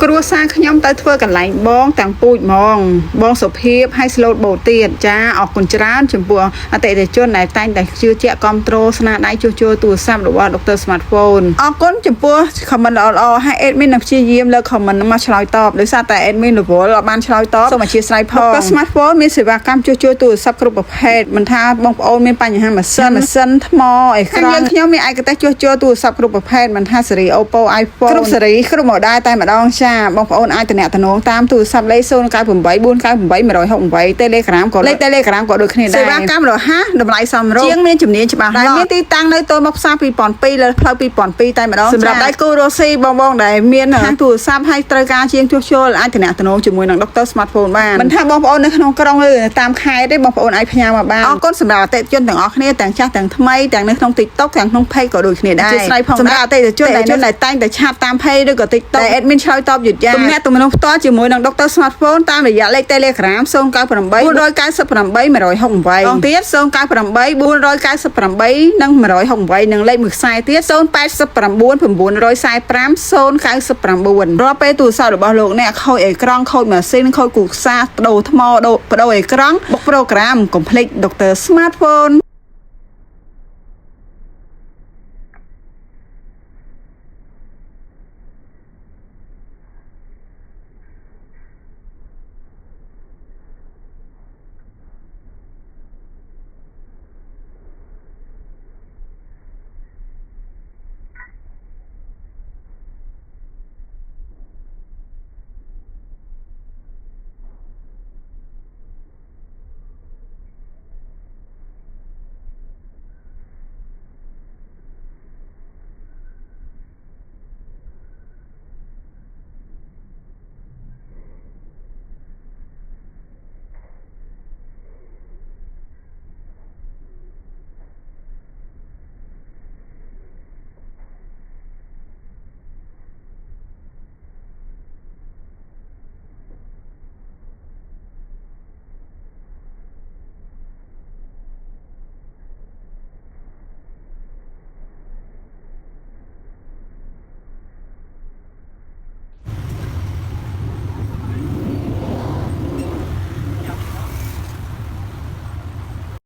គ្រួសារខ្ញុំទៅធ្វើកន្លែងបងទាំងពូជហ្មងបងសុភាពហើយស្លូតបូទៀតចាអរគុណច្រើនចំពោះអតិថិជនដែលតែងតែជឿជាក់គ្រប់ត្រូលស្នាដៃជួសជុលទូរស័ព្ទរបស់ដុកទ័រ Smartphone អរគុណចំពោះ comment ល្អៗហើយ admin នឹងព្យាយាមលើ comment មកឆ្លើយតបដោយសារតែ admin រវល់អត់បានឆ្លើយតបសូមអធិស្ឋានផង Doctor Smartphone មានសេវាកម្មជួសជុលទូរស័ព្ទគ្រប់ប្រភេទមិនថាបងប្អូនមានបញ្ហាម៉ាស៊ីនថ្មអេក្រង់ខ្ញុំមានឯកទេសជួសជុលទូរស័ព្ទគ្រប់ប្រភេទមិនថាស៊េរី Oppo iPhone គ្រប់ស៊េរីគ្រប់ model តែម្ដងចាបងប្អូនអាចទំនាក់ទំនងតាមទូរស័ព្ទលេខ098 498 168 Telegram ក៏លេខ Telegram ក៏ដូចគ្នាដែរសេវាកម្មរហ័សតម្លៃសមរម្យជាងមានជំនាញច្បាស់លាស់មានទីតាំងនៅទល់មុខផ្សារ2002លើផ្លូវ2002តែម្ដងសម្រាប់ដៃគូរ៉ូស៊ីបងដែលមានទូរស័ព្ទហើយត្រូវការជាងជួសជុលអាចទំនាក់ទំនងជាមួយនឹង Doctor Smartphone បានមិនថាបងប្អូននៅក្នុងក្រុងឬតាមខេត្តទេបងប្អូនអាចផ្ញើមកបានអរគុណសម្រាប់អតិថិជនទាំងអស់គ្នាទាំងចាស់ទាំងថ្មីទាំងនៅក្នុង TikTok ទាំងក្នុង Page ក៏ដូចគ្នាដែរជាស្រ័យផងសម្រាប់អតិថិជនដែលតែងតែឆាតតាម Page ឬក៏ TikTok ដែល admin ឆ្លើយតបយឺតយ៉ាវទំនាក់ទំនងផ្ទាល់ជាមួយនឹង Doctor Smartphone តាមរយៈលេខ Telegram 098 498 168អងទៀត098 498 និង168និងលេខមួយខ្សែទៀត089 945 099រាល់ពេលទូរស័ព្ទរបស់លោកអ្នកខូចអេក្រង់ខូចម៉ាស៊ីនខូចគូខ្សែបដូរថ្មបដូរអេក្រង់បុកប្រូក្រាមកុំភ្លេច Doctor Smartphone